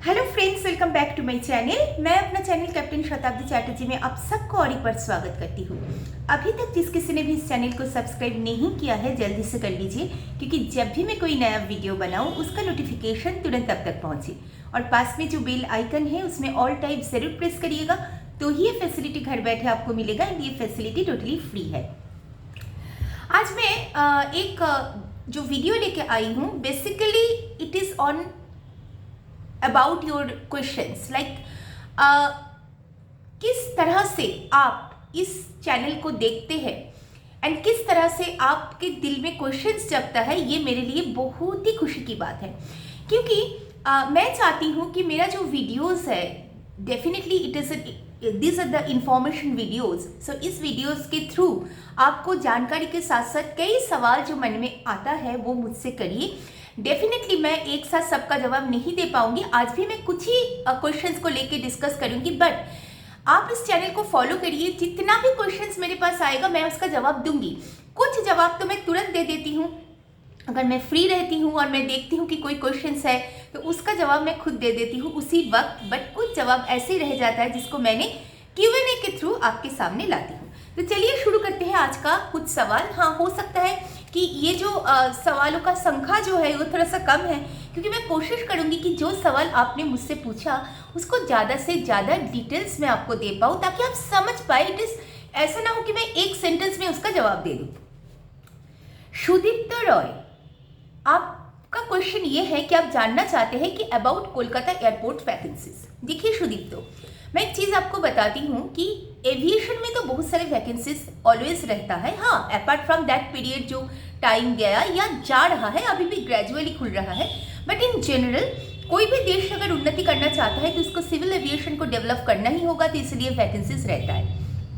Hello friends, welcome back to my channel. मैं अपना channel captain शताब्दी चैटर्जी में आप सबको और एक बार स्वागत करती हूँ। अभी तक जिस किसी ने भी इस चैनल को सब्सक्राइब नहीं किया है जल्दी से कर लीजिए, क्योंकि जब भी मैं कोई नया वीडियो बनाऊँ उसका नोटिफिकेशन तुरंत अब तक पहुँचे। और पास में जो बेल आइकन है उसमें ऑल टाइप जरूर प्रेस करिएगा, तो ये फैसिलिटी घर बैठे आपको मिलेगा एंड ये फैसिलिटी टोटली फ्री है। आज मैं एक जो वीडियो लेके आई हूँ, basically it is on about your questions like किस तरह से आप इस चैनल को देखते हैं एंड किस तरह से आपके दिल में क्वेश्चंस जगता है, ये मेरे लिए बहुत ही खुशी की बात है। क्योंकि मैं चाहती हूँ कि मेरा जो वीडियोस है, definitely it is this are the information videos. So इस वीडियोस के थ्रू आपको जानकारी के साथ साथ कई सवाल जो मन में आता है वो मुझसे करिए। डेफिनेटली मैं एक साथ सबका जवाब नहीं दे पाऊंगी, आज भी मैं कुछ ही क्वेश्चंस को लेके डिस्कस करूंगी, बट आप इस चैनल को फॉलो करिए। जितना भी क्वेश्चंस मेरे पास आएगा मैं उसका जवाब दूंगी। कुछ जवाब तो मैं तुरंत दे देती हूँ अगर मैं फ्री रहती हूँ और मैं देखती हूँ कि कोई क्वेश्चंस है तो उसका जवाब मैं खुद दे देती हूँ उसी वक्त, बट कुछ जवाब ऐसे ही रह जाता है जिसको मैंने Q&A के थ्रू आपके सामने लाती हूँ। तो चलिए शुरू करते हैं आज का कुछ सवाल। हाँ, हो सकता है कि ये जो सवालों का संख्या जो है वो थोड़ा सा कम है, क्योंकि मैं कोशिश करूंगी कि जो सवाल आपने मुझसे पूछा उसको ज़्यादा से ज़्यादा डिटेल्स में आपको दे पाऊँ, ताकि आप समझ पाए। इट इज ऐसा ना हो कि मैं एक सेंटेंस में उसका जवाब दे दूँ। सुदीप्त रॉय, आपका क्वेश्चन ये है कि आप जानना चाहते हैं कि अबाउट कोलकाता एयरपोर्ट वैकेंसीज। देखिए सुदीप्त, मैं एक चीज़ आपको बताती हूँ कि एविएशन में तो बहुत सारे वैकेंसीज ऑलवेज रहता है। हाँ, अपार्ट फ्रॉम दैट पीरियड जो टाइम गया या जा रहा है, अभी भी ग्रेजुअली खुल रहा है, बट इन जनरल कोई भी देश अगर उन्नति करना चाहता है तो उसको सिविल एविएशन को डेवलप करना ही होगा, तो इसलिए वैकेंसीज रहता है।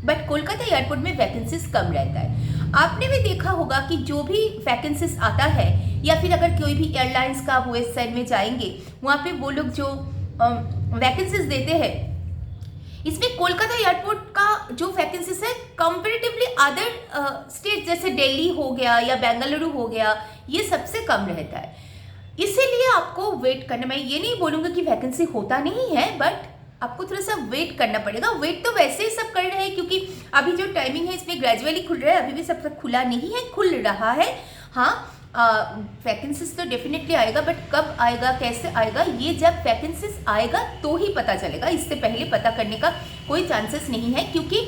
बट कोलकाता एयरपोर्ट में वैकेंसीज कम रहता है। आपने भी देखा होगा कि जो भी वैकेंसीज आता है, या फिर अगर कोई भी एयरलाइंस का आप वेस्ट साइड में जाएंगे वहाँ पे वो लोग जो वैकेंसीज देते हैं, इसमें कोलकाता एयरपोर्ट का जो वैकेंसीज है कंपैरेटिवली अदर स्टेट जैसे दिल्ली हो गया या बेंगलुरु हो गया, ये सबसे कम रहता है। इसीलिए आपको वेट करना, मैं ये नहीं बोलूँगा कि वैकेंसी होता नहीं है, बट आपको थोड़ा सा वेट करना पड़ेगा। वेट तो वैसे ही सब कर रहे हैं, क्योंकि अभी जो टाइमिंग है इसमें ग्रेजुअली खुल रहा है, अभी भी सब तक खुला नहीं है, खुल रहा है। हाँ, वैकेंसीज तो डेफिनेटली आएगा, बट कब आएगा, कैसे आएगा, ये जब वैकेंसीज आएगा तो ही पता चलेगा। इससे पहले पता करने का कोई चांसेस नहीं है, क्योंकि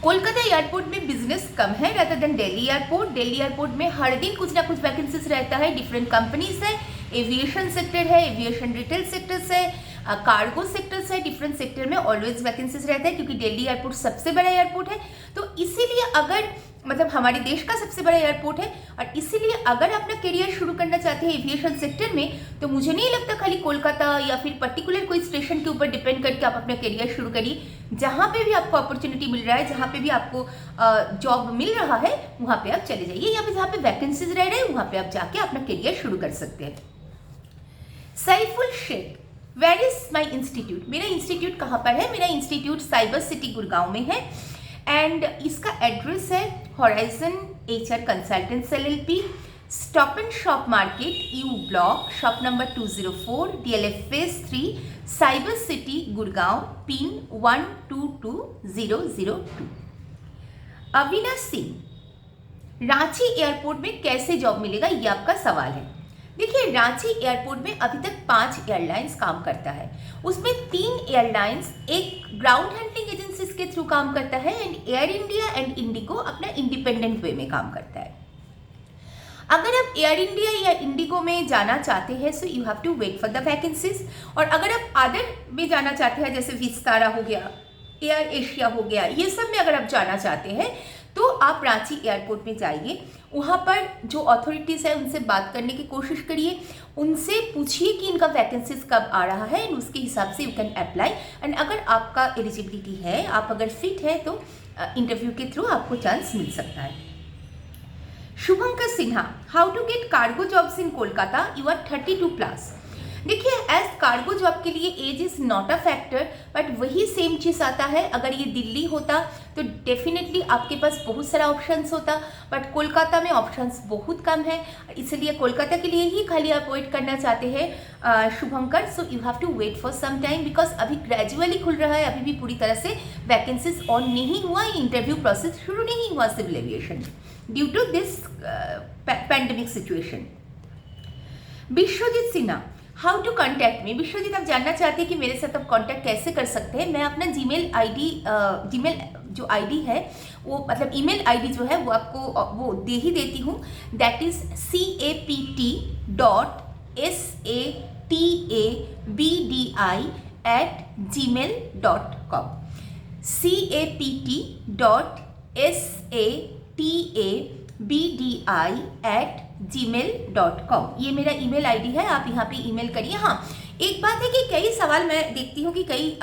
कोलकाता एयरपोर्ट में बिजनेस कम है rather then Delhi airport. Delhi airport में हर दिन कुछ ना कुछ वैकेंसीज रहता है। डिफरेंट कंपनीज है, एविएशन सेक्टर है, एविएशन रिटेल सेक्टर्स है, कार्गो सेक्टर्स है। डिफरेंट सेक्टर में ऑलवेज वैकेंसीज रहता है, क्योंकि दिल्ली एयरपोर्ट सबसे बड़ा एयरपोर्ट है। तो इसीलिए अगर मतलब हमारे देश का सबसे बड़ा एयरपोर्ट है, और इसीलिए अगर अपना करियर शुरू करना चाहते हैं एविएशन सेक्टर में, तो मुझे नहीं लगता खाली कोलकाता या फिर पर्टिकुलर कोई स्टेशन के ऊपर डिपेंड करके आप अपना करियर शुरू करिए। जहाँ पे भी आपको अपॉर्चुनिटी मिल रहा है, जहाँ पे भी आपको जॉब मिल रहा है, वहाँ पे आप चले जाइए, या फिर जहाँ पे वैकेंसीज रह रहे हैं वहाँ पे आप जाके अपना करियर शुरू कर सकते हैं। Saiful Sheikh, where is my institute, मेरा इंस्टीट्यूट कहाँ पर है? मेरा इंस्टीट्यूट साइबर सिटी गुड़गांव में है, एंड इसका एड्रेस है horizon HR consultants LLP, stop and shop market, you block, shop number 204, DLF Phase 3, cyber city Gurgaon, pin 122002। Avinash Singh, Ranchi airport में कैसे जॉब मिलेगा, ये आपका सवाल है। देखिए, रांची एयरपोर्ट में अभी तक 5 एयरलाइंस काम करता है। उसमें 3 एयरलाइंस एक ग्राउंड हैंडलिंग एजेंसीज के थ्रू काम करता है, and air India and Indigo अपना इंडिपेंडेंट वे में काम करता है। अगर आप एयर इंडिया या इंडिगो में जाना चाहते हैं, so you have to wait for the vacancies. और अगर आप अदर में जाना चाहते हैं, जैसे विस्तारा हो गया, एयर एशिया हो गया, ये सब में अगर आप जाना चाहते हैं तो आप रांची एयरपोर्ट में जाइए। वहाँ पर जो अथॉरिटीज़ है उनसे बात करने की कोशिश करिए, उनसे पूछिए कि इनका वैकेंसीज कब आ रहा है, एंड उसके हिसाब से यू कैन अप्लाई। एंड अगर आपका एलिजिबिलिटी है, आप अगर फिट है, तो इंटरव्यू के थ्रू आपको चांस मिल सकता है। Shubhankar Sinha, how to get cargo jobs in Kolkata, you are 32+। देखिए, एज कार्गो जॉब के लिए age is not a factor, but वही सेम चीज़ आता है अगर ये दिल्ली होता तो डेफिनेटली आपके पास बहुत सारा ऑप्शंस होता, बट कोलकाता में ऑप्शंस बहुत कम है, इसलिए कोलकाता के लिए ही खाली आप वेट करना चाहते हैं Shubhankar. So you have to wait for some time, because अभी ग्रेजुअली खुल रहा है, अभी भी पूरी तरह से वैकेंसीज ऑन नहीं हुआ, इंटरव्यू प्रोसेस शुरू नहीं हुआ civil aviation due to this pandemic situation. Vishwajit Sinha, how to contact me. Vishwajit, आप जानना चाहते हैं कि मेरे साथ आप कॉन्टैक्ट कैसे कर सकते हैं। मैं अपना जीमेल जो आईडी है वो, मतलब ईमेल आईडी जो है वो आपको वो दे ही देती हूँ। दैट इज capt.satabdi@gmail.com, capt.satabdi@gmail.com, ये मेरा ईमेल आईडी है, आप यहाँ पे ईमेल करिए। हाँ, एक बात है कि कई सवाल मैं देखती हूँ कि कई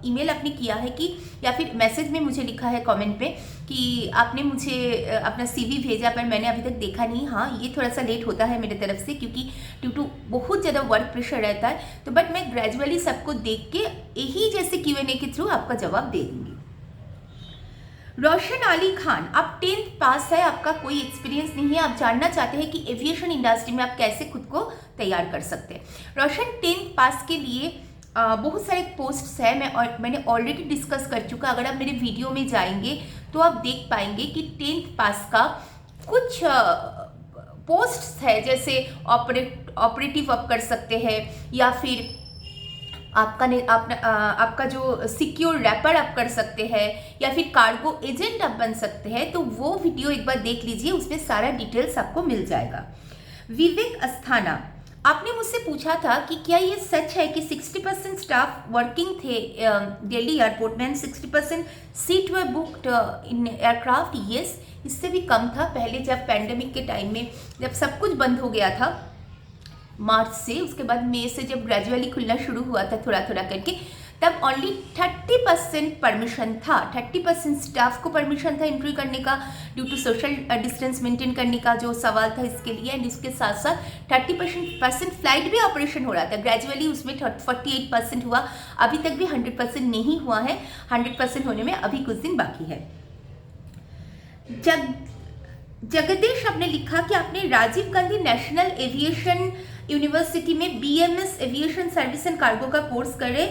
ईमेल आपने किया है कि, या फिर मैसेज में मुझे लिखा है कमेंट पे कि आपने मुझे अपना सीवी भेजा पर मैंने अभी तक देखा नहीं। हाँ, ये थोड़ा सा लेट होता है मेरे तरफ से, क्योंकि ड्यू टू बहुत ज़्यादा वर्क प्रेशर रहता है, तो बट मैं ग्रेजुअली सबको देख के यही जैसे Q&A के थ्रू आपका जवाब दे दूँगी। रोशन अली खान, आप 10th पास है, आपका कोई एक्सपीरियंस नहीं है, आप जानना चाहते हैं कि एविएशन इंडस्ट्री में आप कैसे खुद को तैयार कर सकते हैं। रोशन, 10th पास के लिए बहुत सारे पोस्ट्स है, मैंने ऑलरेडी डिस्कस कर चुका। अगर आप मेरे वीडियो में जाएंगे तो आप देख पाएंगे कि 10th पास का कुछ पोस्ट्स है, जैसे ऑपरेटिव आप कर सकते हैं, या फिर आपका जो सिक्योर रैपर आप कर सकते हैं, या फिर कार्गो एजेंट आप बन सकते हैं। तो वो वीडियो एक बार देख लीजिए, उसमें सारा डिटेल्स आपको मिल जाएगा। विवेक अस्थाना, आपने मुझसे पूछा था कि क्या ये सच है कि 60% स्टाफ वर्किंग थे दिल्ली एयरपोर्ट में, 60% seat were booked in aircraft. Yes, इससे भी कम था पहले, जब पैंडेमिक के टाइम में जब सब कुछ बंद हो गया था मार्च से, उसके बाद मई से जब ग्रेजुअली खुलना शुरू हुआ था थोड़ा थोड़ा करके, तब ओनली 30% परमिशन था, 30% स्टाफ को परमिशन था एंट्री करने का, due to social distance maintain करने का जो सवाल था इसके लिए। एंड इसके साथ साथ 30% फ्लाइट भी ऑपरेशन हो रहा था। ग्रेजुअली उसमें 48% हुआ, अभी तक भी 100% नहीं हुआ है, 100% होने में अभी कुछ दिन बाकी है। जगदीश, आपने लिखा कि आपने Rajiv Gandhi national aviation university में BMS aviation service and cargo का कोर्स करे,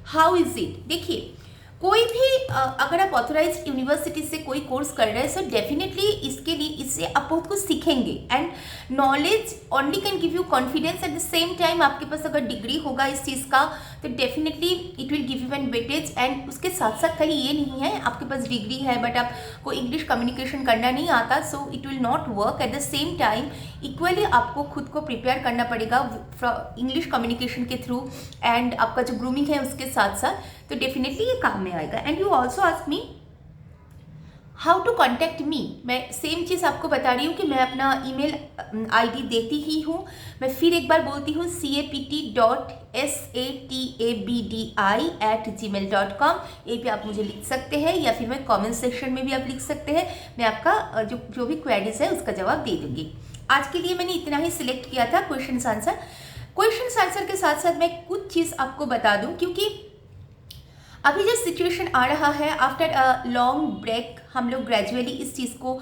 हाउ इज इट। देखिए, कोई भी अगर आप ऑथोराइज्ड यूनिवर्सिटी से कोई कोर्स कर रहे हैं, सो डेफिनेटली इसके लिए इससे आप बहुत कुछ सीखेंगे। And knowledge only can give you confidence. At the same time आपके पास अगर डिग्री होगा इस चीज़ का, तो definitely it will give you an weightage. And उसके साथ साथ खाली ये नहीं है आपके पास डिग्री है बट आपको इंग्लिश कम्युनिकेशन करना नहीं आता, so it will not work. At the same time equally आपको खुद को प्रिपेयर करना पड़ेगा इंग्लिश कम्युनिकेशन के थ्रू, एंड आपका जो ग्रूमिंग है उसके साथ साथ, तो डेफिनेटली ये काम में आएगा। And you also ask me how to contact me. मैं सेम चीज़ आपको बता रही हूँ कि मैं अपना ईमेल आईडी देती ही हूँ। मैं फिर एक बार बोलती हूँ, capt.satabdi@gmail.com, ये भी आप मुझे लिख सकते हैं, या फिर मैं कमेंट सेक्शन में भी आप लिख सकते हैं। मैं आपका जो भी क्वेरीज है उसका जवाब दे दूँगी। आज के लिए मैंने इतना ही सिलेक्ट किया था क्वेश्चन आंसर के साथ साथ मैं कुछ चीज़ आपको बता दूँ, क्योंकि अभी जो सिचुएशन आ रहा है आफ्टर अ लॉन्ग ब्रेक, हम लोग ग्रेजुअली इस चीज़ को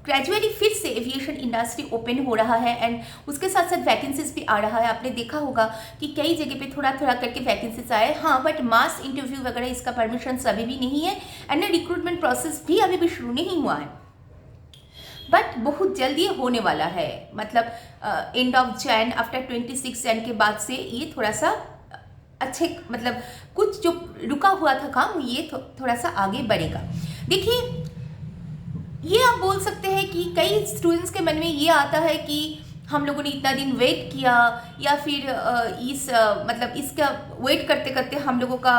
ग्रेजुअली फिर से एविएशन इंडस्ट्री ओपन हो रहा है, एंड उसके साथ साथ वैकेंसीज भी आ रहा है। आपने देखा होगा कि कई जगह पे थोड़ा थोड़ा करके वैकेंसीज आए, हाँ, बट मास इंटरव्यू वगैरह इसका परमिशन अभी भी नहीं है, एंड रिक्रूटमेंट प्रोसेस भी अभी भी शुरू नहीं हुआ है, बट बहुत जल्द ये होने वाला है। मतलब end of Jain, after 26 Jain के बाद से ये थोड़ा सा अच्छे, मतलब कुछ जो रुका हुआ था काम, ये थोड़ा सा आगे बढ़ेगा। देखिए, ये आप बोल सकते हैं कि कई स्टूडेंट्स के मन में ये आता है कि हम लोगों ने इतना दिन वेट किया, या फिर मतलब इसका वेट करते करते हम लोगों का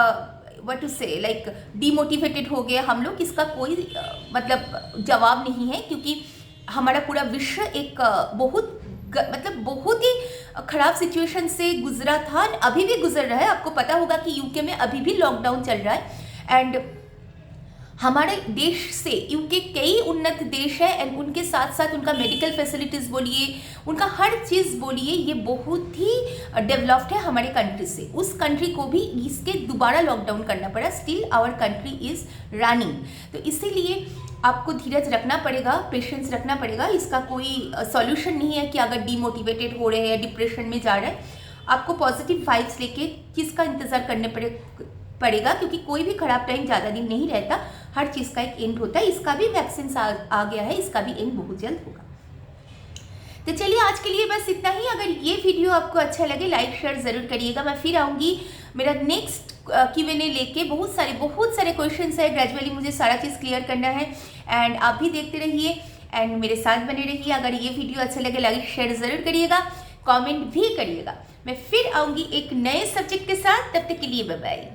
व्हाट टू से लाइक डिमोटिवेटेड हो गया हम लोग। इसका कोई मतलब जवाब नहीं है, क्योंकि हमारा पूरा विश्व एक बहुत ही खराब सिचुएशन से गुजरा था, अभी भी गुजर रहा है। आपको पता होगा कि यूके में अभी भी लॉकडाउन चल रहा है, एंड हमारे देश से यूके कई उन्नत देश है एंड उनके साथ साथ उनका मेडिकल फैसिलिटीज़ बोलिए, उनका हर चीज़ बोलिए, ये बहुत ही डेवलप्ड है हमारे कंट्री से। उस कंट्री को भी इसके दोबारा लॉकडाउन करना पड़ा, still our country is running. तो इसीलिए आपको धीरज रखना पड़ेगा, पेशेंस रखना पड़ेगा। इसका कोई सॉल्यूशन नहीं है कि अगर डीमोटिवेटेड हो रहे हैं, डिप्रेशन में जा रहे हैं, आपको पॉजिटिव वाइब्स लेके किसका इंतज़ार करने पड़ेगा, क्योंकि कोई भी खराब टाइम ज़्यादा दिन नहीं रहता, हर चीज़ का एक एंड होता है। इसका भी वैक्सीन आ गया है, इसका भी एंड बहुत जल्द होगा। तो चलिए आज के लिए बस इतना ही। अगर ये वीडियो आपको अच्छा लगे लाइक शेयर ज़रूर करिएगा। मैं फिर आऊँगी मेरा नेक्स्ट Q&A लेके। बहुत सारे क्वेश्चंस है, ग्रेजुअली मुझे सारा चीज़ क्लियर करना है एंड आप भी देखते रहिए एंड मेरे साथ बने रहिए। अगर ये वीडियो अच्छा लगे लाइक शेयर ज़रूर करिएगा, कमेंट भी करिएगा। मैं फिर आऊँगी एक नए सब्जेक्ट के साथ, तब तक के लिए बाय बाय।